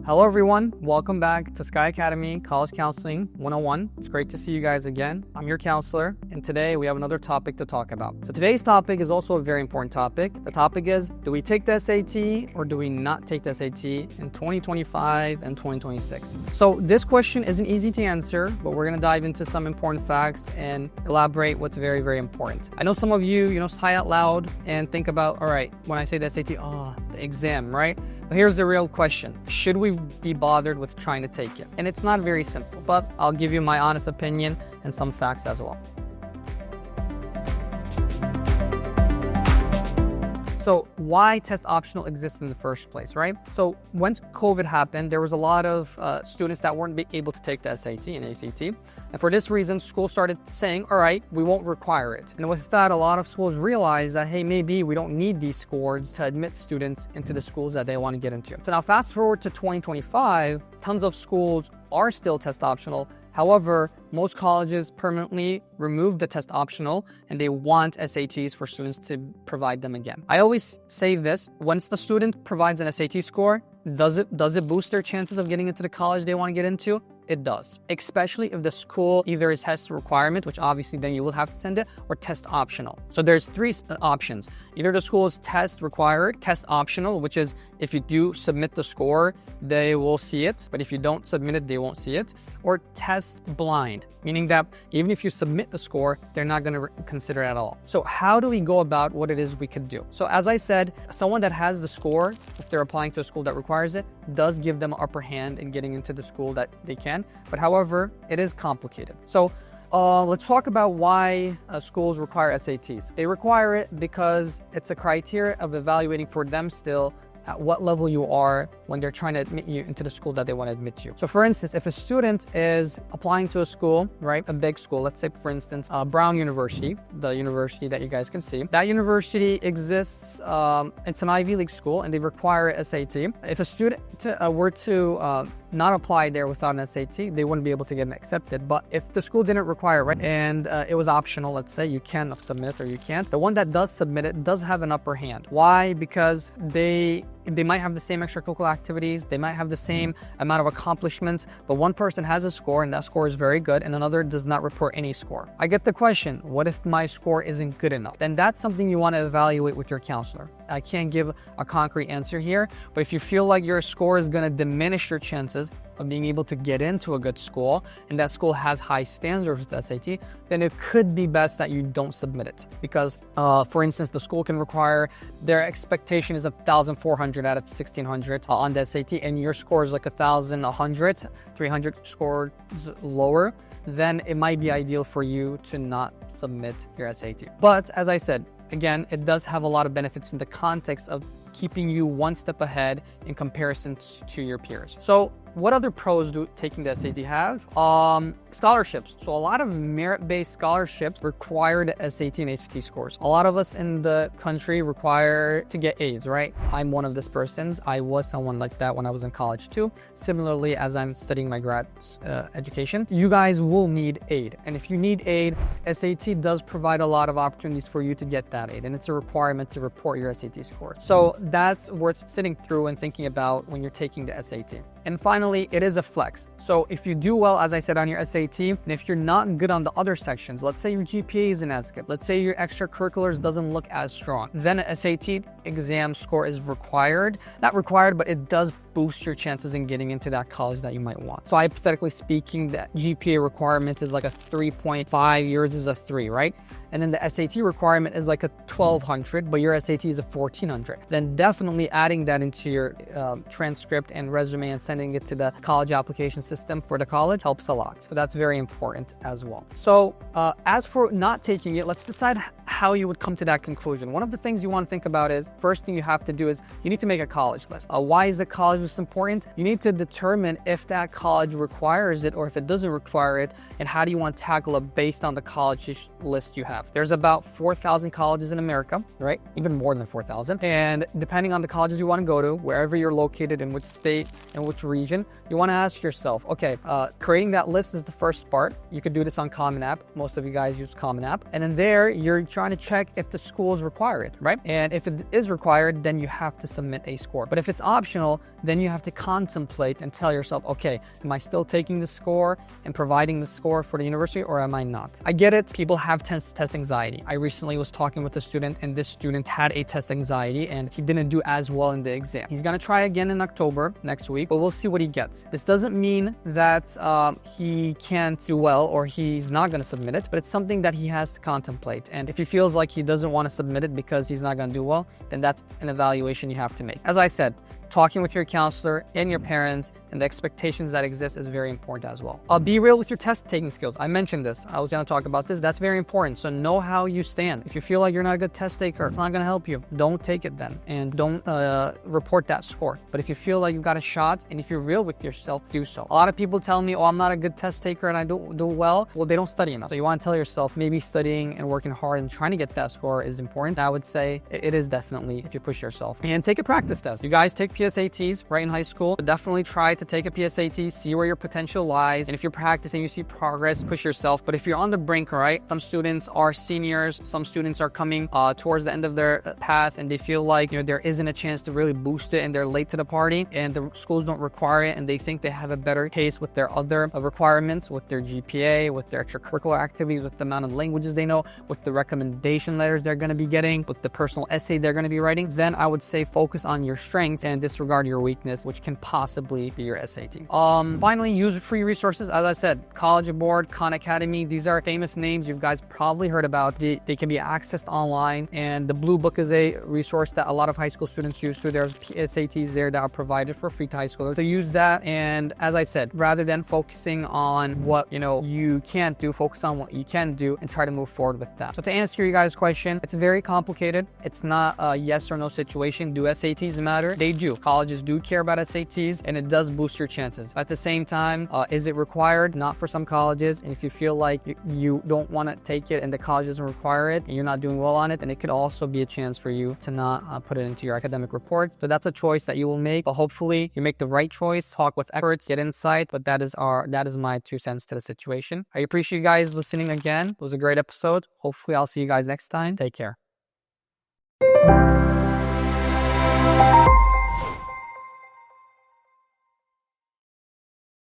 Hello everyone, welcome back to Sky Academy College Counseling 101. It's great to see you guys again. I'm your counselor, and today we have another topic to talk about. So today's topic is also a very important topic. The topic is, do we take the SAT or do we not take the SAT in 2025 and 2026? So this question isn't easy to answer, but we're gonna dive into some important facts and elaborate what's very, very important. I know some of you, sigh out loud and think about, all right, when I say the SAT, the exam, right? But here's the real question. Should we be bothered with trying to take it? And it's not very simple, but I'll give you my honest opinion and some facts as well. So why test optional exists in the first place, right? So once COVID happened, there was a lot of students that weren't able to take the SAT and ACT. And for this reason, schools started saying, all right, we won't require it. And with that, a lot of schools realized that, hey, maybe we don't need these scores to admit students into the schools that they want to get into. So now fast forward to 2025, tons of schools are still test optional. However, most colleges permanently removed the test optional and they want SATs for students to provide them again. I always say this, once the student provides an SAT score, does it boost their chances of getting into the college they want to get into? It does, especially if the school either is test requirement, which obviously then you will have to send it, or test optional. So there's three options. Either the school is test required, test optional, which is if you do submit the score, they will see it, but if you don't submit it, they won't see it, or test blind, meaning that even if you submit the score, they're not going to consider it at all. So how do we go about what it is we could do? So as I said, someone that has the score, if they're applying to a school that requires it, does give them an upper hand in getting into the school that they can. But however, it is complicated. So let's talk about why schools require SATs. They require it because it's a criteria of evaluating for them still at what level you are when they're trying to admit you into the school that they want to admit you. So for instance, if a student is applying to a school, right, a big school, let's say for instance, Brown University, the university that you guys can see, that university exists, it's an Ivy League school and they require a SAT. If a student were to not apply there without an SAT, they wouldn't be able to get accepted. But if the school didn't require it, right, and it was optional, let's say you can submit it or you can't, the one that does submit it does have an upper hand. Why? Because they might have the same extracurricular activities, they might have the same amount of accomplishments, but one person has a score and that score is very good and another does not report any score. I get the question, what if my score isn't good enough? Then that's something you want to evaluate with your counselor. I can't give a concrete answer here, but if you feel like your score is going to diminish your chances of being able to get into a good school and that school has high standards with SAT, then it could be best that you don't submit it. Because for instance, the school can require, their expectation is 1,400 out of 1,600 on the SAT and your score is like 1,100, 300 scores lower, then it might be ideal for you to not submit your SAT. But as I said, again, it does have a lot of benefits in the context of keeping you one step ahead in comparison to your peers. So what other pros do taking the SAT have? Scholarships. So a lot of merit-based scholarships require the SAT and ACT scores. A lot of us in the country require to get A's, right? I'm one of these persons. I was someone like that when I was in college too. Similarly, as I'm studying my grad education, you guys will need aid. And if you need aid, SAT does provide a lot of opportunities for you to get that aid. And it's a requirement to report your SAT score. So that's worth sitting through and thinking about when you're taking the SAT. And finally, it is a flex. So if you do well, as I said, on your SAT, and if you're not good on the other sections, let's say your GPA isn't as good, let's say your extracurriculars doesn't look as strong, then a SAT exam score is required. Not required, but it does boost your chances in getting into that college that you might want. So hypothetically speaking, the GPA requirement is like a 3.5, yours is a 3, right? And then the SAT requirement is like a 1,200, but your SAT is a 1,400. Then definitely adding that into your transcript and resume and sending it to the college application system for the college helps a lot. So that's very important as well. So as for not taking it, let's decide how you would come to that conclusion. One of the things you want to think about is, first thing you have to do is you need to make a college list. Why is the college list important? You need to determine if that college requires it or if it doesn't require it, and how do you want to tackle it based on the college list you have. There's about 4,000 colleges in America, right? Even more than 4,000. And depending on the colleges you want to go to, wherever you're located, in which state, in which region, you want to ask yourself, okay, creating that list is the first part. You could do this on Common App. Most of you guys use Common App. And then there, you're trying to check if the schools require it, right? And if it is required, then you have to submit a score. But if it's optional, then you have to contemplate and tell yourself, okay, am I still taking the score and providing the score for the university, or am I not? I get it. People have test anxiety. I recently was talking with a student, and this student had a test anxiety and he didn't do as well in the exam. He's gonna try again in October next week, but we'll see what he gets. This doesn't mean that he can't do well or he's not gonna submit it, but it's something that he has to contemplate. And if he feels like he doesn't want to submit it because he's not gonna do well, then that's an evaluation you have to make. As I said, talking with your counselor and your parents and the expectations that exist is very important as well. Be real with your test taking skills. I mentioned this. I was going to talk about this. That's very important. So know how you stand. If you feel like you're not a good test taker, it's not going to help you. Don't take it then, and don't report that score. But if you feel like you've got a shot and if you're real with yourself, do so. A lot of people tell me, oh, I'm not a good test taker and I don't do well. Well, they don't study enough. So you want to tell yourself maybe studying and working hard and trying to get that score is important. I would say it is definitely if you push yourself. And take a practice test. You guys take PSATs right in high school. Definitely try to take a PSAT, see where your potential lies. And if you're practicing, you see progress, push yourself. But if you're on the brink, right, some students are seniors, some students are coming towards the end of their path and they feel like, you know, there isn't a chance to really boost it and they're late to the party and the schools don't require it and they think they have a better case with their other requirements, with their GPA, with their extracurricular activities, with the amount of languages they know, with the recommendation letters they're going to be getting, with the personal essay they're going to be writing, then I would say focus on your strengths and disregard your weakness, which can possibly be your SAT. Finally, use free resources. As I said, College Board, Khan Academy, these are famous names you guys probably heard about. They can be accessed online, and the Blue Book is a resource that a lot of high school students use too. There's SATs there that are provided for free to high schoolers. So use that, and as I said, rather than focusing on what you can't do, focus on what you can do and try to move forward with that. So to answer you guys' question, it's very complicated. It's not a yes or no situation. Do SATs matter? They do. Colleges do care about SATs, and it does boost your chances. At the same time, is it required? Not for some colleges. And if you feel like you don't want to take it and the college doesn't require it and you're not doing well on it, then it could also be a chance for you to not put it into your academic report. So that's a choice that you will make, but hopefully you make the right choice, talk with experts, get insight. But that is my 2 cents to the situation. I appreciate you guys listening again. It was a great episode. Hopefully I'll see you guys next time. Take care.